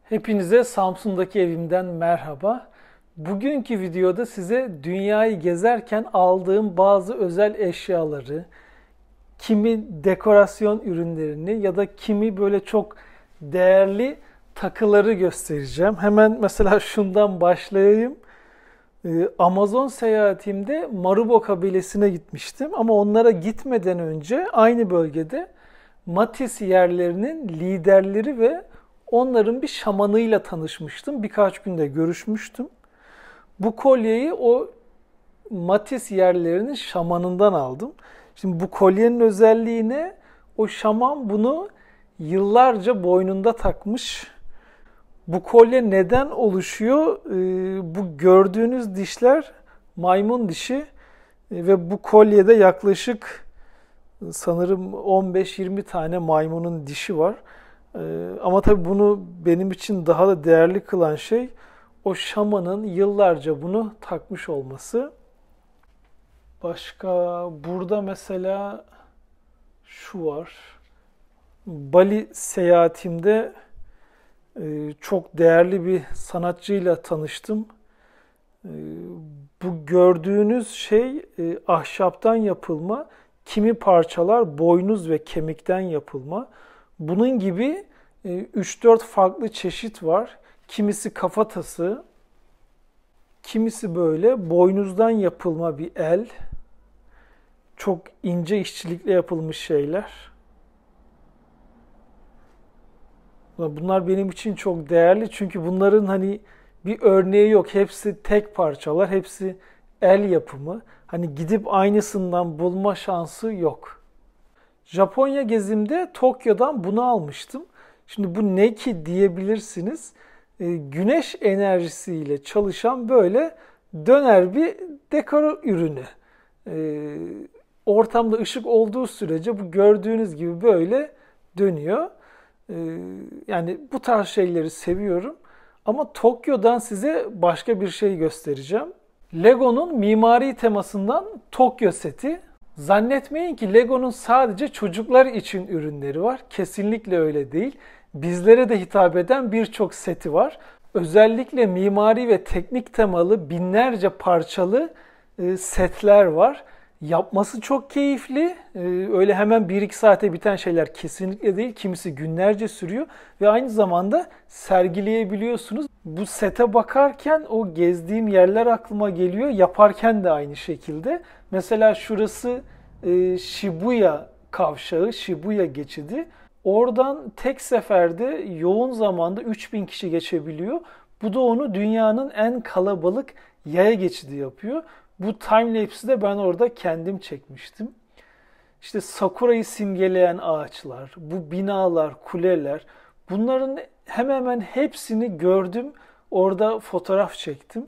Hepinize Samsun'daki evimden merhaba. Bugünkü videoda size dünyayı gezerken aldığım bazı özel eşyaları, kimi dekorasyon ürünlerini ya da kimi böyle çok değerli takıları göstereceğim. Hemen mesela şundan başlayayım. Amazon seyahatimde Marubo kabilesine gitmiştim ama onlara gitmeden önce aynı bölgede Matis yerlerinin liderleri ve onların bir şamanıyla tanışmıştım. Birkaç günde görüşmüştüm. Bu kolyeyi o Matis yerlerinin şamanından aldım. Şimdi bu kolyenin özelliği ne? O şaman bunu yıllarca boynunda takmış. Bu kolye neden oluşuyor? Bu gördüğünüz dişler maymun dişi ve bu kolyede yaklaşık sanırım 15-20 tane maymunun dişi var. Ama tabii bunu benim için daha da değerli kılan şey o şamanın yıllarca bunu takmış olması. Başka burada mesela şu var. Bali seyahatimde çok değerli bir sanatçıyla tanıştım. Bu gördüğünüz şey ahşaptan yapılma, kimi parçalar boynuz ve kemikten yapılma. Bunun gibi 3-4 farklı çeşit var. Kimisi kafatası, kimisi böyle boynuzdan yapılma bir el. Çok ince işçilikle yapılmış şeyler. Bunlar benim için çok değerli çünkü bunların hani bir örneği yok. Hepsi tek parçalar, hepsi el yapımı. Hani gidip aynısından bulma şansı yok. Japonya gezimde Tokyo'dan bunu almıştım. Şimdi bu ne ki diyebilirsiniz. Güneş enerjisiyle çalışan böyle döner bir dekor ürünü. Ortamda ışık olduğu sürece bu gördüğünüz gibi böyle dönüyor. Yani bu tarz şeyleri seviyorum. Ama Tokyo'dan size başka bir şey göstereceğim. Lego'nun mimari temasından Tokyo seti. Zannetmeyin ki Lego'nun sadece çocuklar için ürünleri var. Kesinlikle öyle değil. Bizlere de hitap eden birçok seti var. Özellikle mimari ve teknik temalı binlerce parçalı setler var. Yapması çok keyifli. Öyle hemen 1-2 saate biten şeyler kesinlikle değil. Kimisi günlerce sürüyor ve aynı zamanda sergileyebiliyorsunuz. Bu sete bakarken o gezdiğim yerler aklıma geliyor. Yaparken de aynı şekilde. Mesela şurası Shibuya kavşağı, Shibuya geçidi. Oradan tek seferde yoğun zamanda 3000 kişi geçebiliyor. Bu da onu dünyanın en kalabalık yaya geçidi yapıyor. Bu timelapse'i de ben orada kendim çekmiştim. İşte Sakura'yı simgeleyen ağaçlar, bu binalar, kuleler, bunların hemen hemen hepsini gördüm. Orada fotoğraf çektim.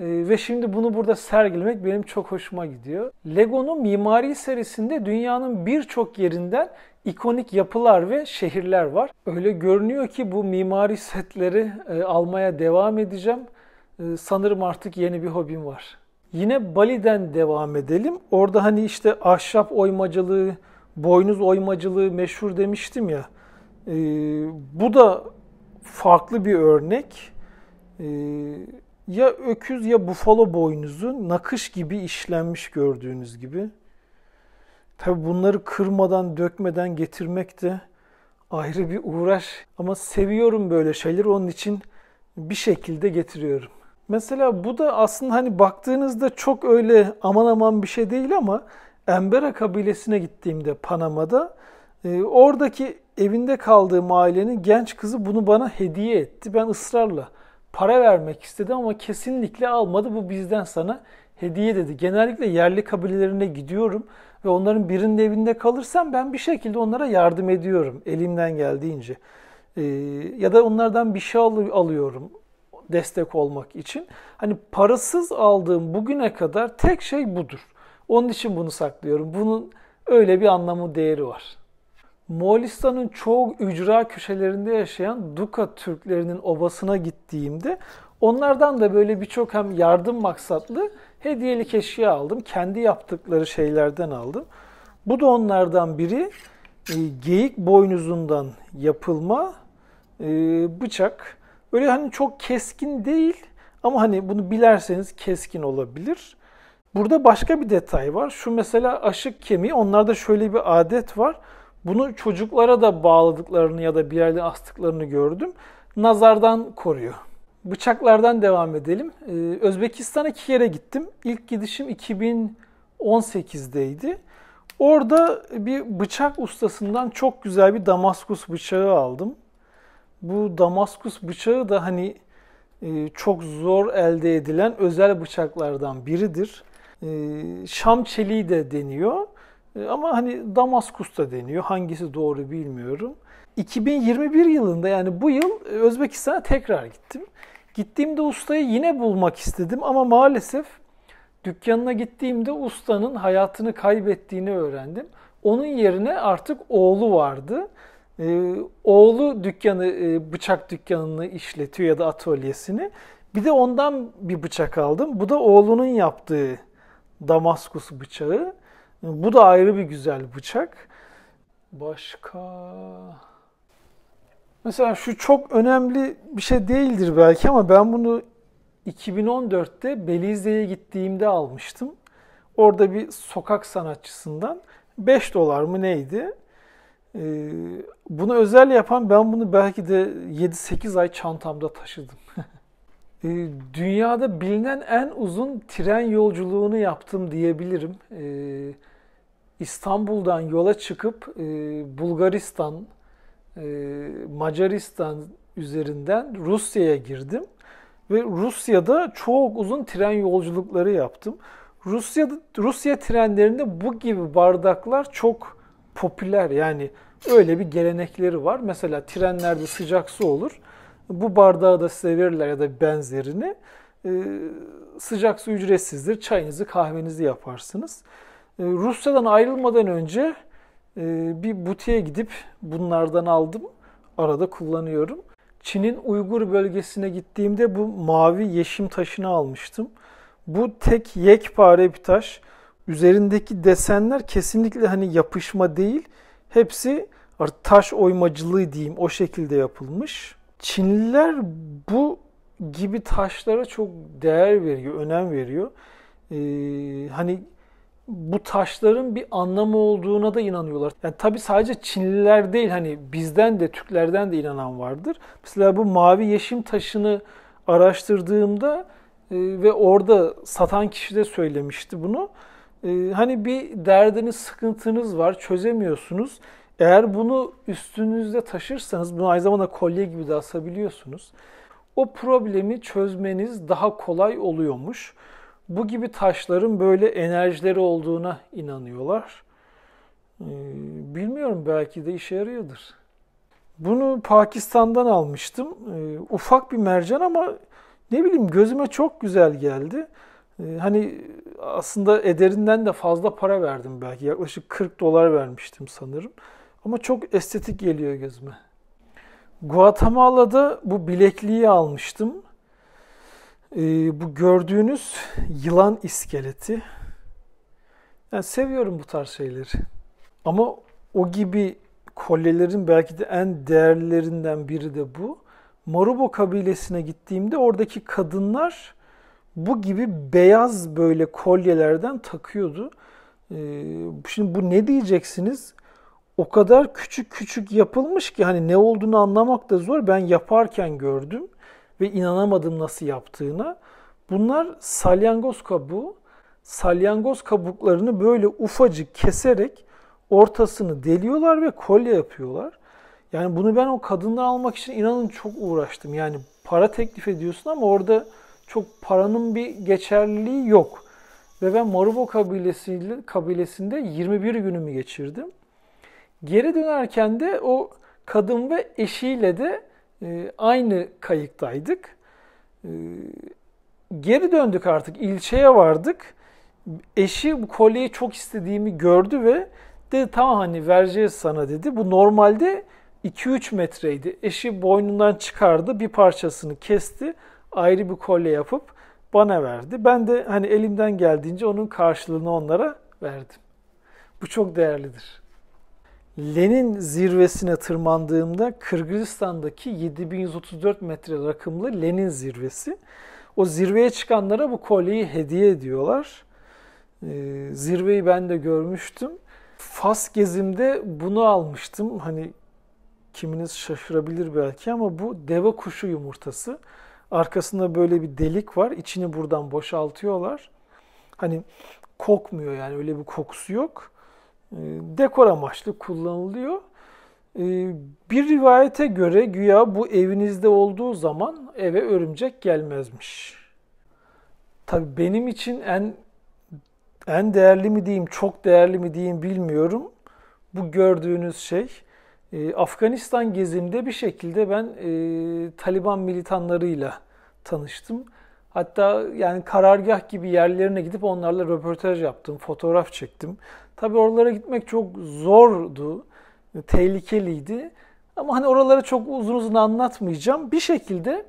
Ve şimdi bunu burada sergilemek benim çok hoşuma gidiyor. Lego'nun mimari serisinde dünyanın birçok yerinden ikonik yapılar ve şehirler var. Öyle görünüyor ki bu mimari setleri almaya devam edeceğim. Sanırım artık yeni bir hobim var. Yine Bali'den devam edelim. Orada hani işte ahşap oymacılığı, boynuz oymacılığı meşhur demiştim ya. Bu da farklı bir örnek. Ya öküz ya bufalo boynuzu nakış gibi işlenmiş gördüğünüz gibi. Tabii bunları kırmadan, dökmeden getirmek de ayrı bir uğraş. Ama seviyorum böyle şeyleri, onun için bir şekilde getiriyorum. Mesela bu da aslında hani baktığınızda çok öyle aman aman bir şey değil ama Embera kabilesine gittiğimde Panama'da oradaki evinde kaldığım ailenin genç kızı bunu bana hediye etti. Ben ısrarla para vermek istedim ama kesinlikle almadı. Bu bizden sana hediye dedi. Genellikle yerli kabilelerine gidiyorum ve onların birinin evinde kalırsam ben bir şekilde onlara yardım ediyorum elimden geldiğince. Ya da onlardan bir şey alıyorum destek olmak için. Hani parasız aldığım bugüne kadar tek şey budur. Onun için bunu saklıyorum. Bunun öyle bir anlamı, değeri var. Moğolistan'ın çoğu ücra köşelerinde yaşayan Duka Türklerinin obasına gittiğimde onlardan da böyle birçok hem yardım maksatlı hediyelik eşya aldım. Kendi yaptıkları şeylerden aldım. Bu da onlardan biri. Geyik boynuzundan yapılma bıçak. Öyle hani çok keskin değil ama hani bunu bilerseniz keskin olabilir. Burada başka bir detay var. Şu mesela aşık kemiği, onlarda şöyle bir adet var. Bunu çocuklara da bağladıklarını ya da bir yerde astıklarını gördüm. Nazardan koruyor. Bıçaklardan devam edelim. Özbekistan'a 2 kere gittim. İlk gidişim 2018'deydi. Orada bir bıçak ustasından çok güzel bir Damaskus bıçağı aldım. Bu Damaskus bıçağı da hani çok zor elde edilen özel bıçaklardan biridir. Şam çeliği de deniyor. Ama hani Damaskus da deniyor. Hangisi doğru bilmiyorum. 2021 yılında, yani bu yıl Özbekistan'a tekrar gittim. Gittiğimde ustayı yine bulmak istedim ama maalesef dükkanına gittiğimde ustanın hayatını kaybettiğini öğrendim. Onun yerine artık oğlu vardı. Oğlu dükkanı, bıçak dükkanını işletiyor ya da atölyesini. Bir de ondan bir bıçak aldım. Bu da oğlunun yaptığı Damaskus bıçağı. Bu da ayrı bir güzel bıçak. Başka... Mesela şu çok önemli bir şey değildir belki ama ben bunu 2014'te Belize'ye gittiğimde almıştım. Orada bir sokak sanatçısından 5 dolar mı neydi? Bunu özel yapan, ben bunu belki de 7-8 ay çantamda taşıdım. Dünyada bilinen en uzun tren yolculuğunu yaptım diyebilirim. İstanbul'dan yola çıkıp Bulgaristan, Macaristan üzerinden Rusya'ya girdim. Ve Rusya'da çok uzun tren yolculukları yaptım. Rusya trenlerinde bu gibi bardaklar çok popüler. Yani öyle bir gelenekleri var. Mesela trenlerde sıcak su olur. Bu bardağı da size verirler ya da benzerini. Sıcak su ücretsizdir. Çayınızı, kahvenizi yaparsınız. Rusya'dan ayrılmadan önce bir butiğe gidip bunlardan aldım. Arada kullanıyorum. Çin'in Uygur bölgesine gittiğimde bu mavi yeşim taşını almıştım. Bu tek yekpare bir taş. Üzerindeki desenler kesinlikle hani yapışma değil. Hepsi taş oymacılığı diyeyim, o şekilde yapılmış. Çinliler bu gibi taşlara çok değer veriyor, önem veriyor. Hani bu taşların bir anlamı olduğuna da inanıyorlar. Yani tabii sadece Çinliler değil, hani bizden de, Türklerden de inanan vardır. Mesela bu mavi yeşim taşını araştırdığımda ve orada satan kişi de söylemişti bunu. Hani bir derdiniz, sıkıntınız var, çözemiyorsunuz. Eğer bunu üstünüzde taşırsanız, bunu aynı zamanda kolye gibi de asabiliyorsunuz. O problemi çözmeniz daha kolay oluyormuş. Bu gibi taşların böyle enerjileri olduğuna inanıyorlar. Bilmiyorum, belki de işe yarıyordur. Bunu Pakistan'dan almıştım. Ufak bir mercan ama ne bileyim gözüme çok güzel geldi. Hani aslında ederinden de fazla para verdim belki. Yaklaşık 40 dolar vermiştim sanırım. Ama çok estetik geliyor gözüme. Guatemala'da bu bilekliği almıştım. Bu gördüğünüz yılan iskeleti. Yani seviyorum bu tarz şeyleri. Ama o gibi kolyelerin belki de en değerlilerinden biri de bu. Marubo kabilesine gittiğimde oradaki kadınlar bu gibi beyaz böyle kolyelerden takıyordu. Şimdi bu ne diyeceksiniz? O kadar küçük küçük yapılmış ki hani ne olduğunu anlamak da zor. Ben yaparken gördüm ve inanamadım nasıl yaptığına. Bunlar salyangoz kabuğu. Salyangoz kabuklarını böyle ufacık keserek ortasını deliyorlar ve kolye yapıyorlar. Yani bunu ben o kadından almak için inanın çok uğraştım. Yani para teklif ediyorsun ama orada çok paranın bir geçerliliği yok. Ve ben Marubo kabilesinde 21 günümü geçirdim. Geri dönerken de o kadın ve eşiyle de aynı kayıktaydık. Geri döndük, artık ilçeye vardık. Eşi bu kolyeyi çok istediğimi gördü ve dedi tamam hani vereceğiz sana dedi. Bu normalde 2-3 metreydi. Eşi boynundan çıkardı, bir parçasını kesti, ayrı bir kolye yapıp bana verdi. Ben de hani elimden geldiğince onun karşılığını onlara verdim. Bu çok değerlidir. Lenin zirvesine tırmandığımda Kırgızistan'daki 7134 metre rakımlı Lenin zirvesi. O zirveye çıkanlara bu kolyeyi hediye ediyorlar. Zirveyi ben de görmüştüm. Fas gezimde bunu almıştım. Hani kiminiz şaşırabilir belki ama bu deve kuşu yumurtası. Arkasında böyle bir delik var. İçini buradan boşaltıyorlar. Hani kokmuyor, yani öyle bir kokusu yok. Dekor amaçlı kullanılıyor. Bir rivayete göre güya bu evinizde olduğu zaman eve örümcek gelmezmiş. Tabii benim için en değerli mi diyeyim, çok değerli mi diyeyim bilmiyorum. Bu gördüğünüz şey. Afganistan gezimde bir şekilde ben Taliban militanlarıyla tanıştım. Hatta yani karargah gibi yerlerine gidip onlarla röportaj yaptım, fotoğraf çektim. Tabii oralara gitmek çok zordu, tehlikeliydi. Ama hani oraları çok uzun uzun anlatmayacağım. Bir şekilde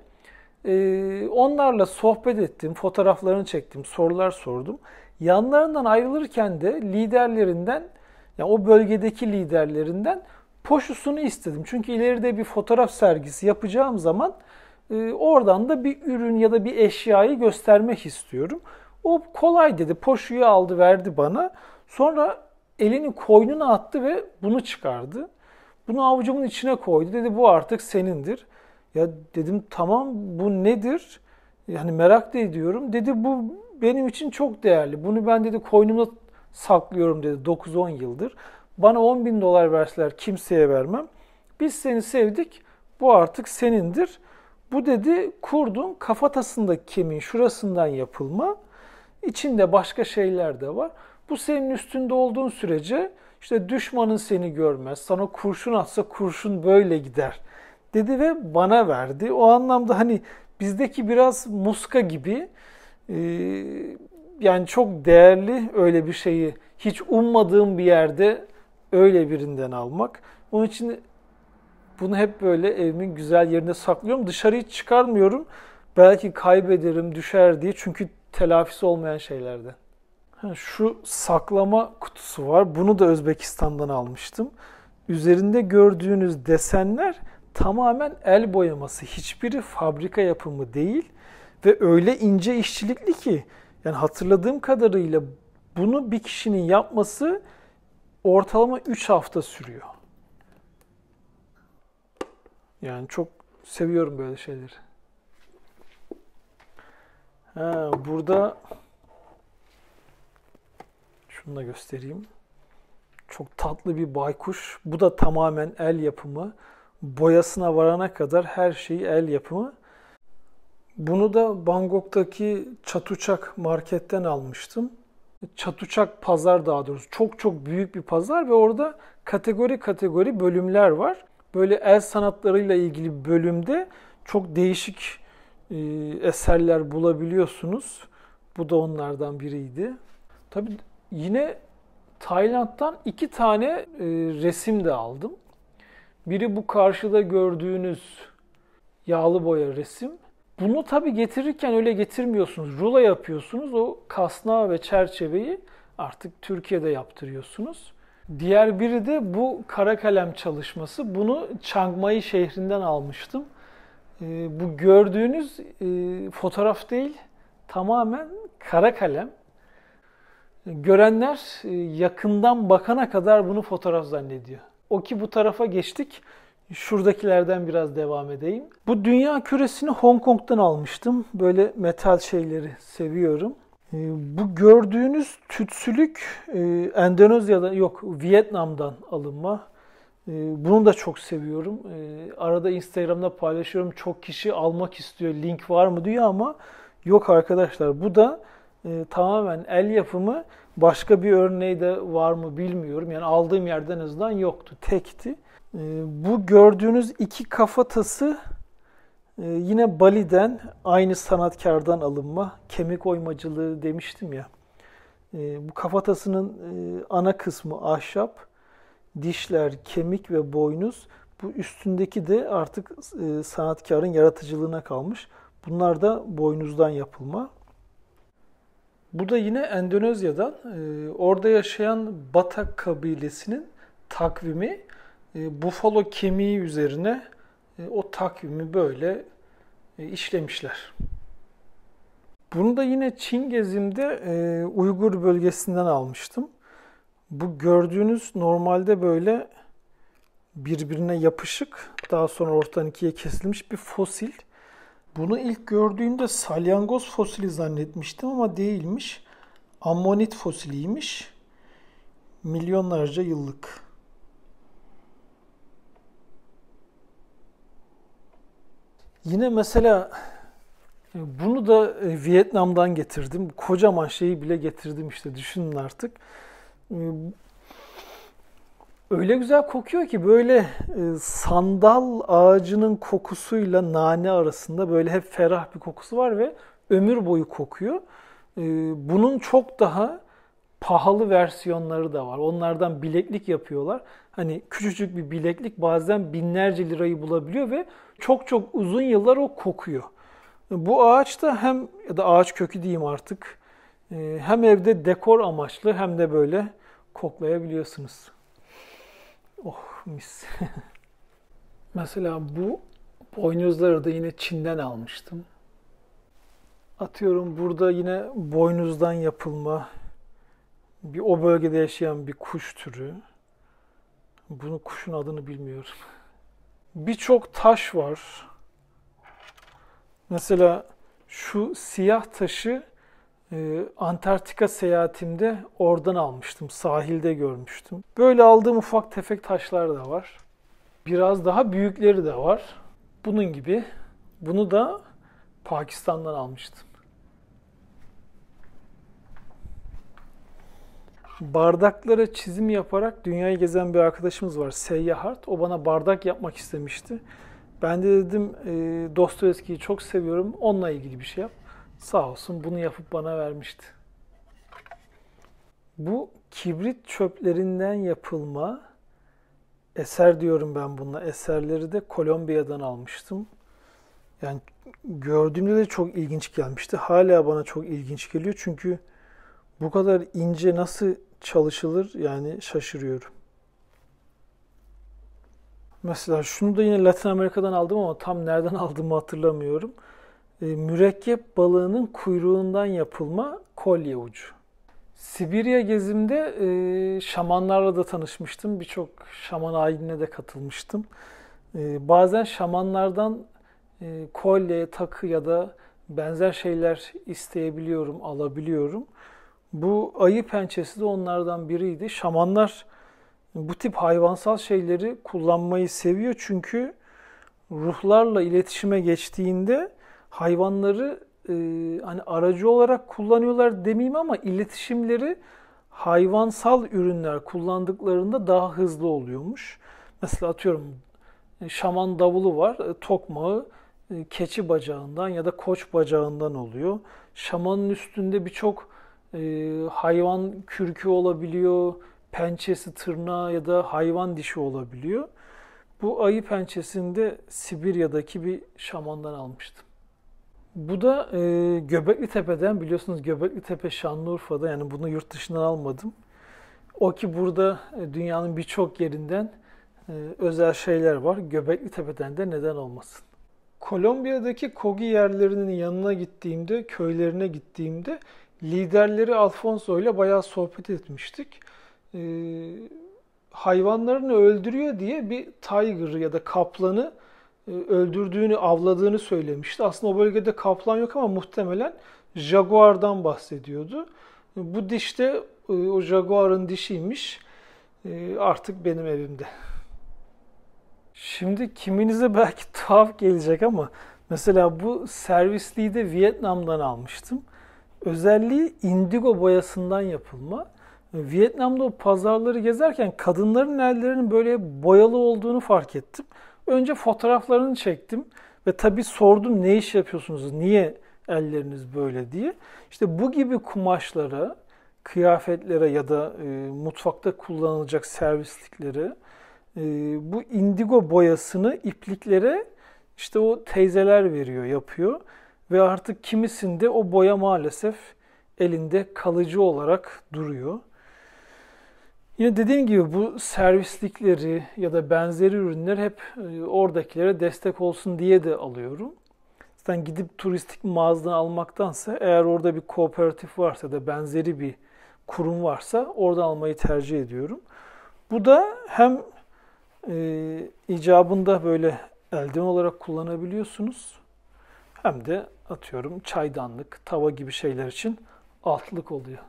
onlarla sohbet ettim, fotoğraflarını çektim, sorular sordum. Yanlarından ayrılırken de liderlerinden, yani o bölgedeki liderlerinden poşusunu istedim. Çünkü ileride bir fotoğraf sergisi yapacağım zaman oradan da bir ürün ya da bir eşyayı göstermek istiyorum. O kolay dedi. Poşuyu aldı, verdi bana. Sonra elini koynuna attı ve bunu çıkardı. Bunu avucumun içine koydu. Dedi bu artık senindir. Ya dedim tamam, bu nedir? Yani merak da ediyorum. Dedi bu benim için çok değerli. Bunu ben dedi koynumda saklıyorum dedi 9-10 yıldır. Bana 10.000 dolar verseler kimseye vermem. Biz seni sevdik. Bu artık senindir. Bu dedi kurdun kafatasındaki kemiğin şurasından yapılma. İçinde başka şeyler de var. Bu senin üstünde olduğun sürece işte düşmanın seni görmez. Sana kurşun atsa kurşun böyle gider dedi ve bana verdi. O anlamda hani bizdeki biraz muska gibi yani çok değerli öyle bir şeyi hiç ummadığım bir yerde öyle birinden almak. Onun için bunu hep böyle evimin güzel yerinde saklıyorum. Dışarı hiç çıkarmıyorum. Belki kaybederim, düşer diye. Çünkü telafisi olmayan şeylerden. Şu saklama kutusu var. Bunu da Özbekistan'dan almıştım. Üzerinde gördüğünüz desenler tamamen el boyaması. Hiçbiri fabrika yapımı değil. Ve öyle ince işçilikli ki yani hatırladığım kadarıyla bunu bir kişinin yapması ortalama 3 hafta sürüyor. Yani çok seviyorum böyle şeyleri. Burada şunu da göstereyim. Çok tatlı bir baykuş. Bu da tamamen el yapımı. Boyasına varana kadar her şeyi el yapımı. Bunu da Bangkok'taki Chatuchak marketten almıştım. Chatuchak pazar daha doğrusu. Çok çok büyük bir pazar ve orada kategori kategori bölümler var. Böyle el sanatlarıyla ilgili bölümde çok değişik eserler bulabiliyorsunuz. Bu da onlardan biriydi. Tabii yine Tayland'dan 2 tane resim de aldım. Biri bu karşıda gördüğünüz yağlı boya resim. Bunu tabii getirirken öyle getirmiyorsunuz. Rulo yapıyorsunuz. O kasnağı ve çerçeveyi artık Türkiye'de yaptırıyorsunuz. Diğer biri de bu kara kalem çalışması. Bunu Chiang Mai şehrinden almıştım. Bu gördüğünüz fotoğraf değil, tamamen kara kalem. Görenler yakından bakana kadar bunu fotoğraf zannediyor. O ki bu tarafa geçtik. Şuradakilerden biraz devam edeyim. Bu dünya küresini Hong Kong'dan almıştım. Böyle metal şeyleri seviyorum. Bu gördüğünüz tütsülük Endonezya'dan, yok Vietnam'dan alınma. Bunu da çok seviyorum. Arada Instagram'da paylaşıyorum. Çok kişi almak istiyor. Link var mı diyor ama yok arkadaşlar. Bu da tamamen el yapımı. Başka bir örneği de var mı bilmiyorum. Yani aldığım yerden en azından yoktu. Tekti. Bu gördüğünüz 2 kafatası yine Bali'den, aynı sanatkardan alınma. Kemik oymacılığı demiştim ya. Bu kafatasının ana kısmı ahşap, dişler, kemik ve boynuz. Bu üstündeki de artık sanatkarın yaratıcılığına kalmış. Bunlar da boynuzdan yapılma. Bu da yine Endonezya'dan. Orada yaşayan Batak kabilesinin takvimi bufalo kemiği üzerine o takvimi böyle işlemişler. Bunu da yine Çin gezimde Uygur bölgesinden almıştım. Bu gördüğünüz normalde böyle birbirine yapışık, daha sonra ortadan ikiye kesilmiş bir fosil. Bunu ilk gördüğümde salyangoz fosili zannetmiştim ama değilmiş. Ammonit fosiliymiş. Milyonlarca yıllık. Yine mesela bunu da Vietnam'dan getirdim. Kocaman şeyi bile getirdim işte, düşünün artık. Öyle güzel kokuyor ki böyle sandal ağacının kokusuyla nane arasında böyle hep ferah bir kokusu var ve ömür boyu kokuyor. Bunun çok daha pahalı versiyonları da var. Onlardan bileklik yapıyorlar. Hani küçücük bir bileklik bazen binlerce lirayı bulabiliyor ve çok çok uzun yıllar o kokuyor. Bu ağaç da hem, ya da ağaç kökü diyeyim artık, hem evde dekor amaçlı hem de böyle koklayabiliyorsunuz. Oh mis. Mesela bu boynuzları da yine Çin'den almıştım. Atıyorum burada yine boynuzdan yapılma bir o bölgede yaşayan bir kuş türü. Bunun kuşun adını bilmiyorum. Birçok taş var. Mesela şu siyah taşı Antarktika seyahatimde oradan almıştım. Sahilde görmüştüm. Böyle aldığım ufak tefek taşlar da var. Biraz daha büyükleri de var. Bunun gibi. Bunu da Pakistan'dan almıştım. Bardaklara çizim yaparak dünyayı gezen bir arkadaşımız var. Seyyah Art. O bana bardak yapmak istemişti. Ben de dedim Dostoyevski'yi çok seviyorum. Onunla ilgili bir şey yap. Sağ olsun bunu yapıp bana vermişti. Bu kibrit çöplerinden yapılma eser diyorum ben buna. Eserleri de Kolombiya'dan almıştım. Yani gördüğümde de çok ilginç gelmişti. Hala bana çok ilginç geliyor. Çünkü bu kadar ince nasıl çalışılır yani şaşırıyorum. Mesela şunu da yine Latin Amerika'dan aldım ama tam nereden aldığımı hatırlamıyorum. Mürekkep balığının kuyruğundan yapılma kolye ucu. Sibirya gezimde şamanlarla da tanışmıştım. Birçok şaman ayinine de katılmıştım. Bazen şamanlardan kolye, takı ya da benzer şeyler isteyebiliyorum, alabiliyorum. Bu ayı pençesi de onlardan biriydi. Şamanlar bu tip hayvansal şeyleri kullanmayı seviyor çünkü ruhlarla iletişime geçtiğinde hayvanları hani aracı olarak kullanıyorlar demeyeyim ama iletişimleri hayvansal ürünler kullandıklarında daha hızlı oluyormuş. Mesela atıyorum şaman davulu var, tokmağı keçi bacağından ya da koç bacağından oluyor. Şamanın üstünde birçok hayvan kürkü olabiliyor, pençesi, tırnağı ya da hayvan dişi olabiliyor. Bu ayı pençesini de Sibirya'daki bir şamandan almıştım. Bu da Göbekli Tepe'den, biliyorsunuz Göbekli Tepe Şanlıurfa'da, yani bunu yurt dışından almadım. O ki burada dünyanın birçok yerinden özel şeyler var. Göbekli Tepe'den de neden olmasın. Kolombiya'daki Kogi yerlerinin yanına gittiğimde, köylerine gittiğimde liderleri Alfonso ile bayağı sohbet etmiştik. Hayvanlarını öldürüyor diye bir tiger ya da kaplanı öldürdüğünü, avladığını söylemişti. Aslında o bölgede kaplan yok ama muhtemelen jaguardan bahsediyordu. Bu diş de o jaguarın dişiymiş. Artık benim evimde. Şimdi kiminize belki tuhaf gelecek ama mesela bu servisliği de Vietnam'dan almıştım. Özelliği indigo boyasından yapılma. Vietnam'da o pazarları gezerken kadınların ellerinin böyle boyalı olduğunu fark ettim. Önce fotoğraflarını çektim ve tabii sordum ne iş yapıyorsunuz, niye elleriniz böyle diye. İşte bu gibi kumaşlara, kıyafetlere ya da mutfakta kullanılacak servisliklere bu indigo boyasını ipliklere işte o teyzeler veriyor, yapıyor. Ve artık kimisinde o boya maalesef elinde kalıcı olarak duruyor. Yine dediğim gibi bu servislikleri ya da benzeri ürünler hep oradakilere destek olsun diye de alıyorum. Zaten gidip turistik bir mağazadan almaktansa eğer orada bir kooperatif varsa da benzeri bir kurum varsa oradan almayı tercih ediyorum. Bu da hem icabında böyle eldiven olarak kullanabiliyorsunuz hem de atıyorum çaydanlık, tava gibi şeyler için altlık oluyor.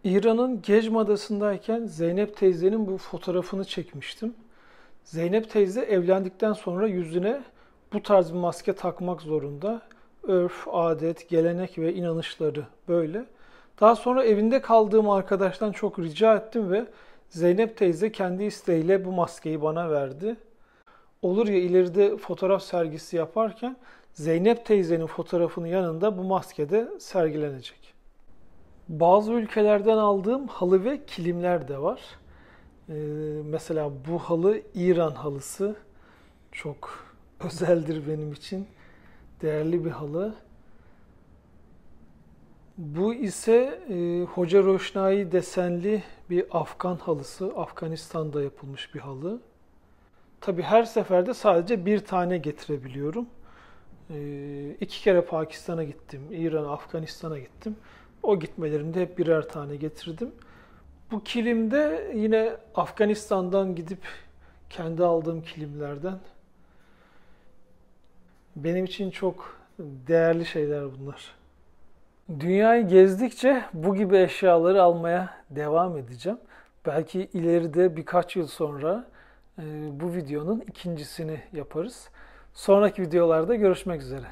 İran'ın Gecm Adası'ndayken Zeynep teyzenin bu fotoğrafını çekmiştim. Zeynep teyze evlendikten sonra yüzüne bu tarz bir maske takmak zorunda. Örf, adet, gelenek ve inanışları böyle. Daha sonra evinde kaldığım arkadaştan çok rica ettim ve Zeynep teyze kendi isteğiyle bu maskeyi bana verdi. Olur ya ileride fotoğraf sergisi yaparken Zeynep teyzenin fotoğrafının yanında bu maske de sergilenecek. Bazı ülkelerden aldığım halı ve kilimler de var. Mesela bu halı İran halısı. Çok özeldir benim için. Değerli bir halı. Bu ise Hoca Roşnai desenli bir Afgan halısı. Afganistan'da yapılmış bir halı. Tabii her seferde sadece bir tane getirebiliyorum. 2 kere Pakistan'a gittim, İran, Afganistan'a gittim. O gitmelerimde hep birer tane getirdim. Bu kilim de yine Afganistan'dan gidip kendi aldığım kilimlerden. Benim için çok değerli şeyler bunlar. Dünyayı gezdikçe bu gibi eşyaları almaya devam edeceğim. Belki ileride birkaç yıl sonra bu videonun ikincisini yaparız. Sonraki videolarda görüşmek üzere.